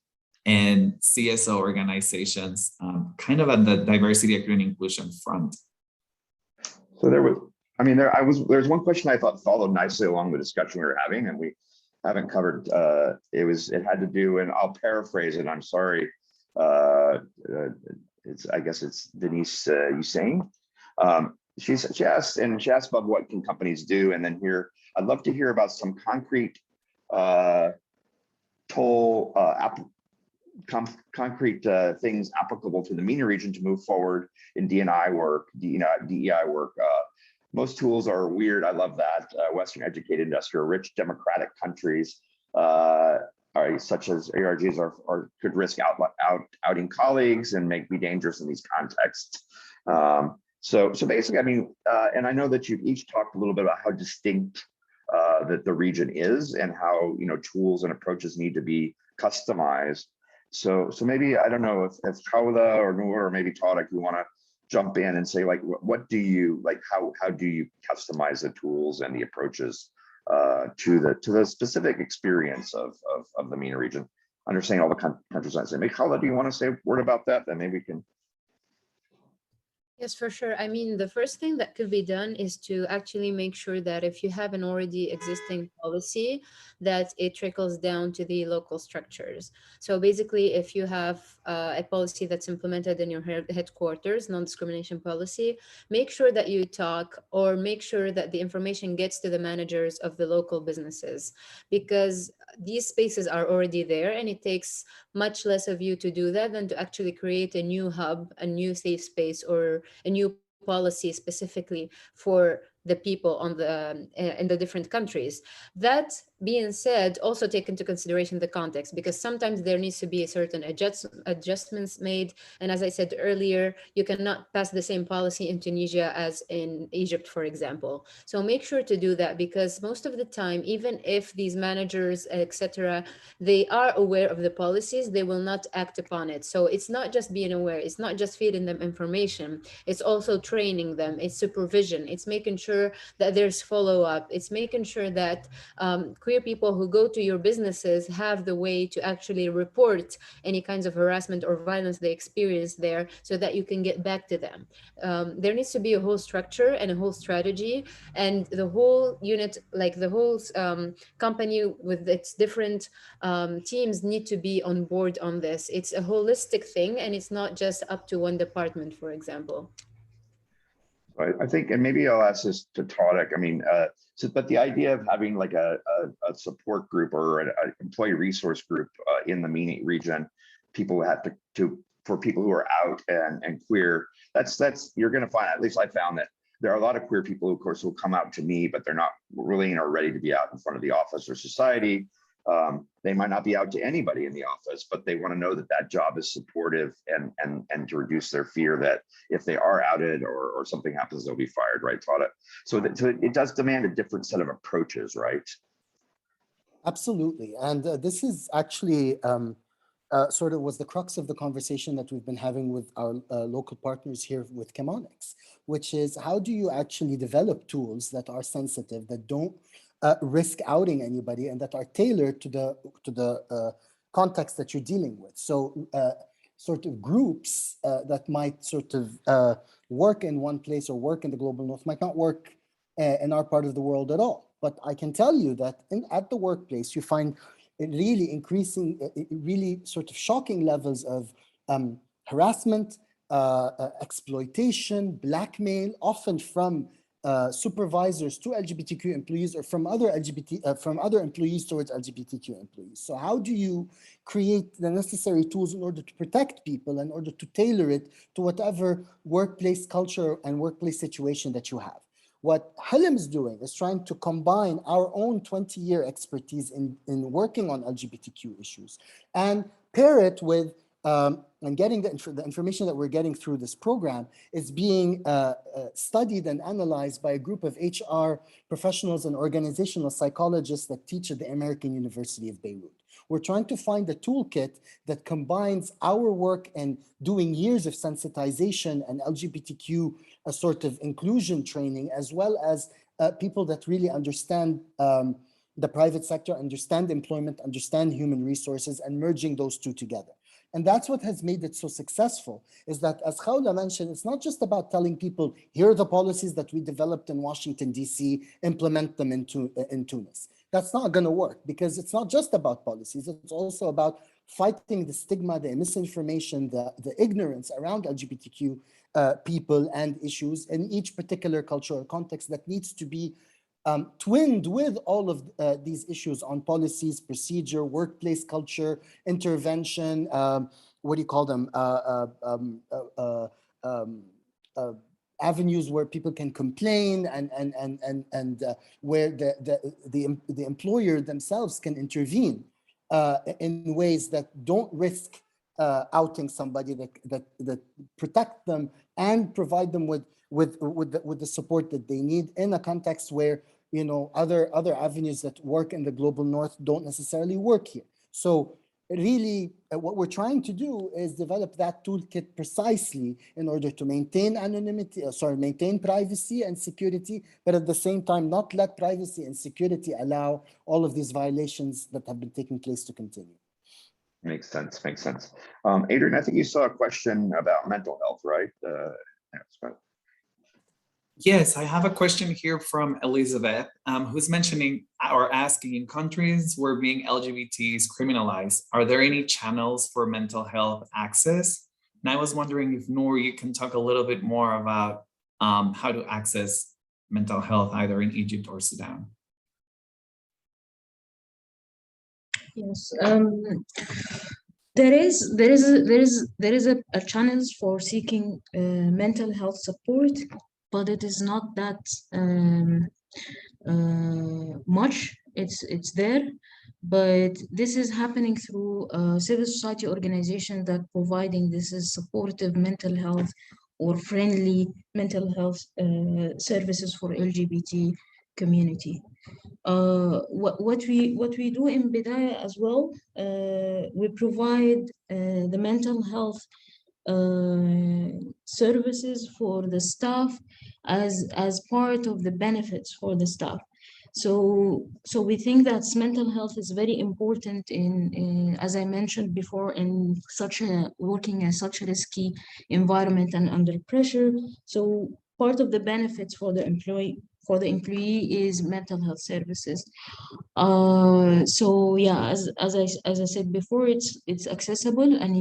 and CSO organizations, kind of at the diversity, equity, and inclusion front. So there's one question I thought followed nicely along the discussion we were having, and we haven't covered. It had to do, and I'll paraphrase it. I'm sorry. I guess it's Denise Hussein. She asked about what can companies do, and then here I'd love to hear about some concrete concrete things applicable to the MENA region to move forward in DEI work. Most tools are weird. I love that. Western educated, industrial, rich, democratic countries, such as ERGs, could risk outing colleagues and be dangerous in these contexts. So basically, and I know that you've each talked a little bit about how distinct that the region is, and how tools and approaches need to be customized. So maybe, I don't know if Khawla or Noor or maybe Tarek, you want to jump in and say, like, what do you like? How do you customize the tools and the approaches to the specific experience of the MENA region? Understanding all the countries I say. Maybe Khawla, do you want to say a word about that? Then maybe we can. Yes, for sure. I mean, the first thing that could be done is to actually make sure that if you have an already existing policy, that it trickles down to the local structures. So basically, if you have a policy that's implemented in your headquarters, non-discrimination policy, make sure that you talk, or make sure that the information gets to the managers of the local businesses, because these spaces are already there, and it takes much less of you to do that than to actually create a new hub, a new safe space, or a new policy specifically for the people on the in the different countries. That being said, also take into consideration the context, because sometimes there needs to be a certain adjustments made. And as I said earlier, you cannot pass the same policy in Tunisia as in Egypt, for example. So make sure to do that, because most of the time, even if these managers, etc., they are aware of the policies, they will not act upon it. So it's not just being aware, it's not just feeding them information, it's also training them, it's supervision, it's making sure that there's follow-up, it's making sure that queer people who go to your businesses have the way to actually report any kinds of harassment or violence they experience there, so that you can get back to them. There needs to be a whole structure and a whole strategy, and the whole unit, like the whole company with its different teams, need to be on board on this. It's a holistic thing, and it's not just up to one department, for example. I think, and maybe I'll ask this to Tarek. But the idea of having like a support group or an employee resource group in the MENA region, people who have for people who are out and queer, that's you're going to find, at least I found that there are a lot of queer people, of course, who come out to me, but they're not really ready to be out in front of the office or society. They might not be out to anybody in the office, but they want to know that that job is supportive and to reduce their fear that if they are outed or something happens, they'll be fired, right, Taught? So it does demand a different set of approaches, right? Absolutely. And this is actually sort of was the crux of the conversation that we've been having with our local partners here with Chemonics, which is how do you actually develop tools that are sensitive, that don't risk outing anybody, and that are tailored to the context that you're dealing with. So sort of groups that might sort of work in one place or work in the global north might not work in our part of the world at all. But I can tell you that at the workplace, you find really increasing, really sort of shocking levels of harassment, exploitation, blackmail, often from supervisors to LGBTQ employees or from other employees towards LGBTQ employees. So how do you create the necessary tools in order to protect people, in order to tailor it to whatever workplace culture and workplace situation that you have? What Hilm is doing is trying to combine our own 20-year expertise in working on LGBTQ issues and pair it with and getting the information that we're getting through this program is being studied and analyzed by a group of HR professionals and organizational psychologists that teach at the American University of Beirut. We're trying to find a toolkit that combines our work in doing years of sensitization and LGBTQ sort of inclusion training, as well as people that really understand the private sector, understand employment, understand human resources, and merging those two together. And that's what has made it so successful, is that, as Khawla mentioned, it's not just about telling people, here are the policies that we developed in Washington, D.C., implement them in Tunis. That's not going to work, because it's not just about policies. It's also about fighting the stigma, the misinformation, the ignorance around LGBTQ people and issues in each particular cultural context that needs to be twinned with all of these issues on policies, procedure, workplace culture, intervention, what do you call them? Avenues where people can complain and where the employer themselves can intervene in ways that don't risk outing somebody, that protect them and provide them with the support that they need in a context where, you know, other avenues that work in the global north don't necessarily work here. So really what we're trying to do is develop that toolkit precisely in order to maintain anonymity, maintain privacy and security, but at the same time not let privacy and security allow all of these violations that have been taking place to continue. Makes sense, makes sense. Adrian, I think you saw a question about mental health, right? Yes, I have a question here from Elizabeth, who's mentioning or asking, in countries where being LGBT is criminalized, are there any channels for mental health access? And I was wondering if, Noor, you can talk a little bit more about how to access mental health either in Egypt or Sudan. Yes, there is a channels for seeking mental health support, but it is not that much. It's there, but this is happening through civil society organizations that providing this is supportive mental health or friendly mental health services for LGBT community. What we do in Bidaya as well, we provide the mental health services for the staff as part of the benefits for the staff. So we think that mental health is very important in as I mentioned before, in working in such a risky environment and under pressure. So part of the benefits for the employee is mental health services. So yeah, as I said before, it's accessible, and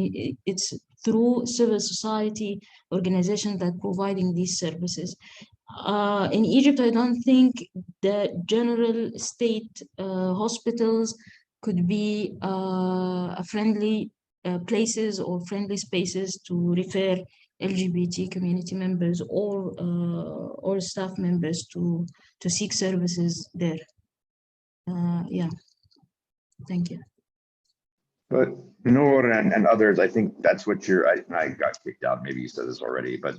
it's through civil society organizations that providing these services. In Egypt, I don't think the general state hospitals could be a friendly places or friendly spaces to refer LGBT community members or staff members to seek services there. Yeah, thank you. But Noor and others, I think that's what I got kicked out. Maybe you said this already, but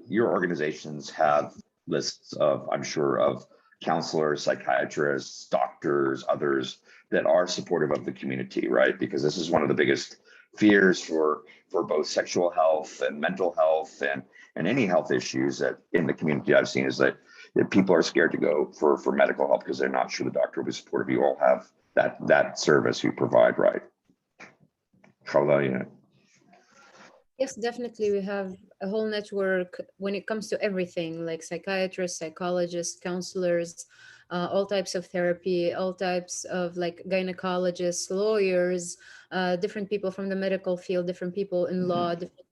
your organizations have lists of, I'm sure, of counselors, psychiatrists, doctors, doctors, others that are supportive of the community, right? Because this is one of the biggest fears for both sexual health and mental health and any health issues that in the community I've seen is that people are scared to go for medical help because they're not sure the doctor will be supportive. You all have that service you provide, right? Khala, yeah. Yes, definitely. We have a whole network when it comes to everything, like psychiatrists, psychologists, counselors, all types of therapy, all types of like gynecologists, lawyers, different people from the medical field, different people in law, different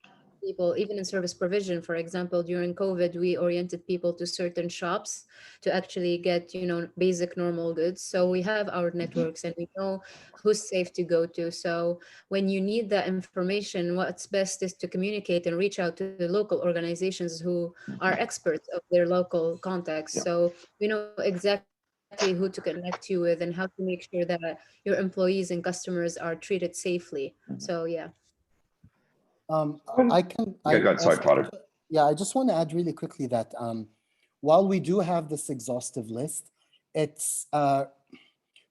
people, even in service provision. For example, during COVID, we oriented people to certain shops to actually get, basic normal goods. So we have our networks and we know who's safe to go to. So when you need that information, what's best is to communicate and reach out to the local organizations who are experts of their local context. Yeah. So we know exactly who to connect you with and how to make sure that your employees and customers are treated safely. So yeah. I can. Okay, go ahead. Sorry, Potter. Yeah, I just want to add really quickly that while we do have this exhaustive list, it's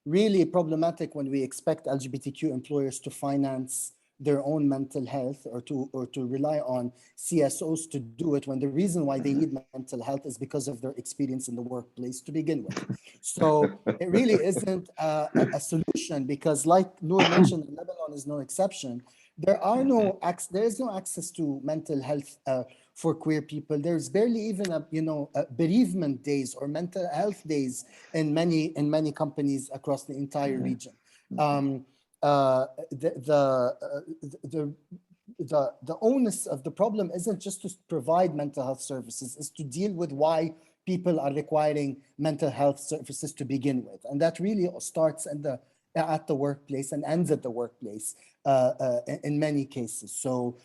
really problematic when we expect LGBTQ employers to finance their own mental health or to rely on CSOs to do it when the reason why they need mental health is because of their experience in the workplace to begin with. So it really isn't a solution because, like Noor mentioned, Lebanon is no exception. There is no access to mental health for queer people. There's barely even a bereavement days or mental health days in many companies across the entire region. The onus of the problem isn't just to provide mental health services, is to deal with why people are requiring mental health services to begin with, and that really starts at the workplace and ends at the workplace in many cases. So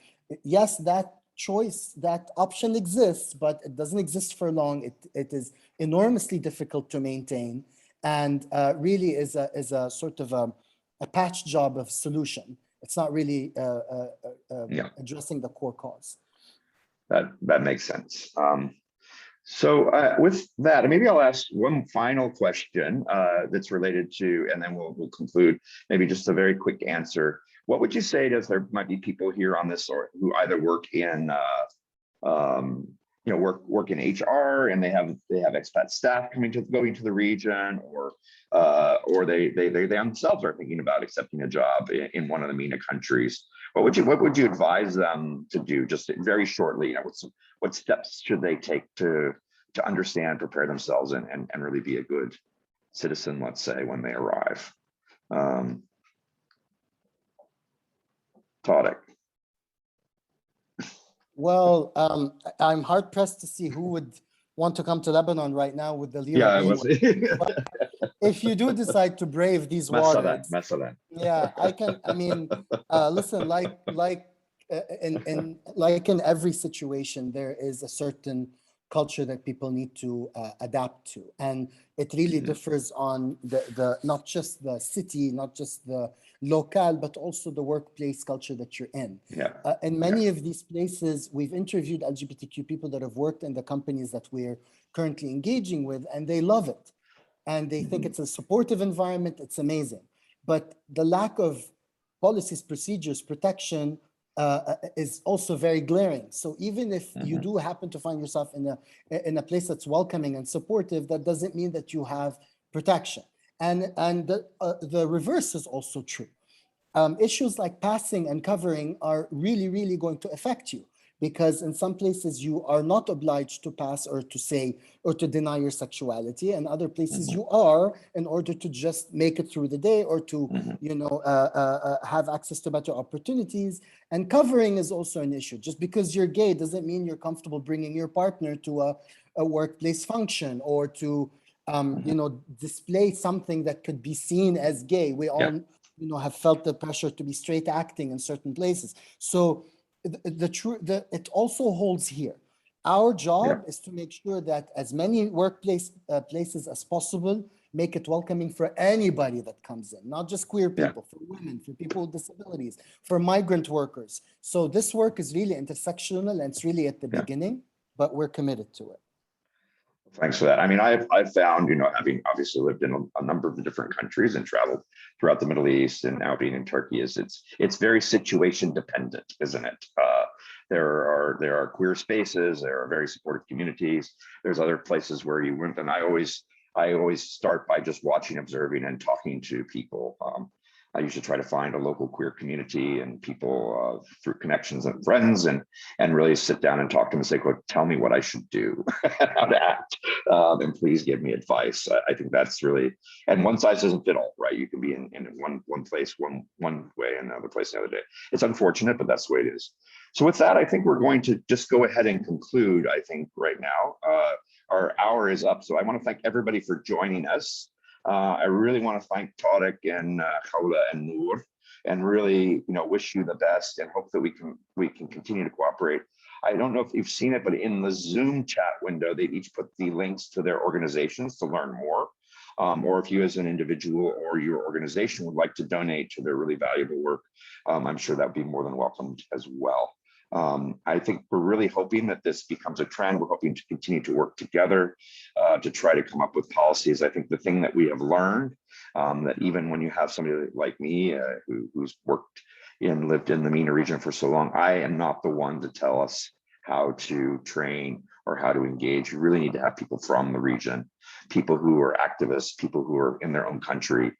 yes, that choice, that option exists, but it doesn't exist for long. It is enormously difficult to maintain, and really is a sort of a patch job of solution. It's not really addressing the core cause. That makes sense. So with that, maybe I'll ask one final question that's related to, and then we'll conclude. Maybe just a very quick answer. What would you say to, there might be people here on this or who either work in work in HR and they have expat staff going to the region, or they themselves are thinking about accepting a job in one of the MENA countries. What would you advise them to do? Just very shortly, what steps should they take to understand, prepare themselves, and really be a good citizen, let's say, when they arrive? Tariq. Well, I'm hard pressed to see who would want to come to Lebanon right now with the lira. Yeah, but if you do decide to brave these waters, yeah, I mean, listen, like in every situation, there is a certain culture that people need to adapt to, and it really differs on the not just the city, not just the local, but also the workplace culture that you're in. In many of these places, we've interviewed LGBTQ people that have worked in the companies that we're currently engaging with, and they love it. And they think it's a supportive environment, it's amazing. But the lack of policies, procedures, protection is also very glaring. So even if you do happen to find yourself in a place that's welcoming and supportive, that doesn't mean that you have protection. And the reverse is also true. Issues like passing and covering are really, really going to affect you, because in some places you are not obliged to pass or to say or to deny your sexuality, and other places you are, in order to just make it through the day or to have access to better opportunities. And covering is also an issue. Just because you're gay doesn't mean you're comfortable bringing your partner to a workplace function or to display something that could be seen as gay. We all have felt the pressure to be straight acting in certain places. So it also holds here. Our job is to make sure that as many places as possible make it welcoming for anybody that comes in, not just queer people, for women, for people with disabilities, for migrant workers. So this work is really intersectional, and it's really at the beginning, but we're committed to it. Thanks for that. I mean, I've found, you know, having obviously lived in a number of the different countries and traveled throughout the Middle East and now being in Turkey, it's very situation dependent, isn't it? There are queer spaces, there are very supportive communities. There's other places where you wouldn't, and I always start by just watching, observing, and talking to people. I usually try to find a local queer community and people through connections and friends, and really sit down and talk to them and say, "Well, tell me what I should do, how to act, and please give me advice." I think that's really, and one size doesn't fit all, right? You can be in one place one way and another place another day. It's unfortunate, but that's the way it is. So with that, I think we're going to just go ahead and conclude. I think right now our hour is up, so I want to thank everybody for joining us. I really want to thank Tariq and Khawla and Noor, and really, you know, wish you the best and hope that we can continue to cooperate. I don't know if you've seen it, but in the Zoom chat window, they each put the links to their organizations to learn more. Or if you as an individual or your organization would like to donate to their really valuable work, I'm sure that would be more than welcomed as well. I think we're really hoping that this becomes a trend. We're hoping to continue to work together to try to come up with policies. I think the thing that we have learned, that even when you have somebody like me who's worked and lived in the MENA region for so long, I am not the one to tell us how to train or how to engage. You really need to have people from the region, people who are activists, people who are in their own country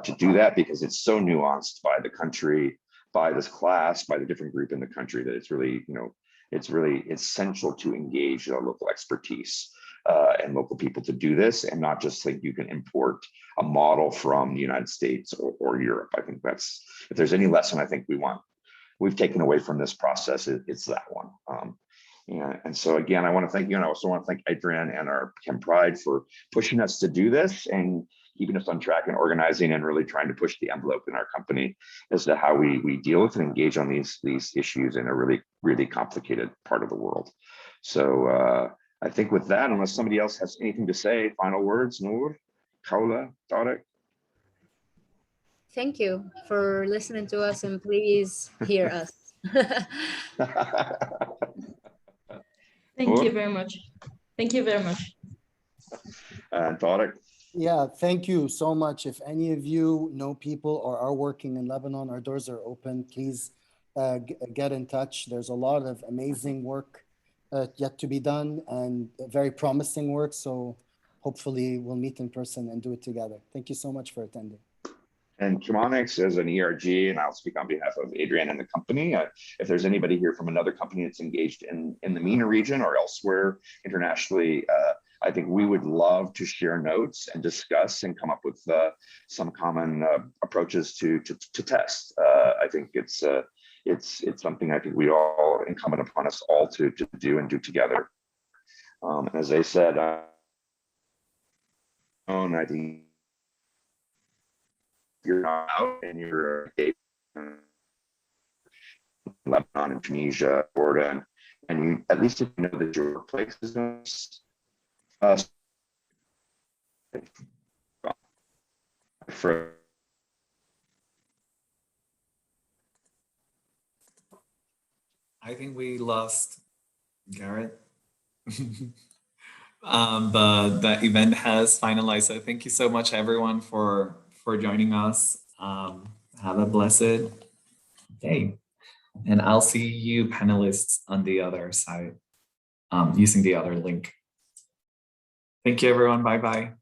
to do that, because it's so nuanced by the country, by this class, by the different group in the country, that it's really, you know, it's really essential to engage local expertise and local people to do this, and not just think you can import a model from the United States or Europe. I think that's, if there's any lesson I think we've taken away from this process, it's that one. And so again, I want to thank you, and I also want to thank Adrian and our ChemPride for pushing us to do this and keeping us on track and organizing and really trying to push the envelope in our company as to how we deal with and engage on these issues in a really, really complicated part of the world. So I think with that, unless somebody else has anything to say, final words, Noor, Khawla, Tariq. Thank you for listening to us, and please hear us. Thank you very much. Thank you very much. And Tariq. Yeah, thank you so much. If any of you know people or are working in Lebanon, our doors are open. Please get in touch. There's a lot of amazing work yet to be done, and very promising work. So hopefully we'll meet in person and do it together. Thank you so much for attending. And Chemonics is an ERG, and I'll speak on behalf of Adrian and the company. If there's anybody here from another company that's engaged in the MENA region or elsewhere internationally, I think we would love to share notes and discuss and come up with some common approaches to test. I think it's something I think we all, incumbent upon us all to do and do together. As I said, I think you're not out and you're in Lebanon and Tunisia, Jordan, and you, at least if you know that your workplace is I think we lost Garrett. But the event has finalized. So thank you so much, everyone, for joining us. Have a blessed day. And I'll see you panelists on the other side using the other link. Thank you, everyone. Bye-bye.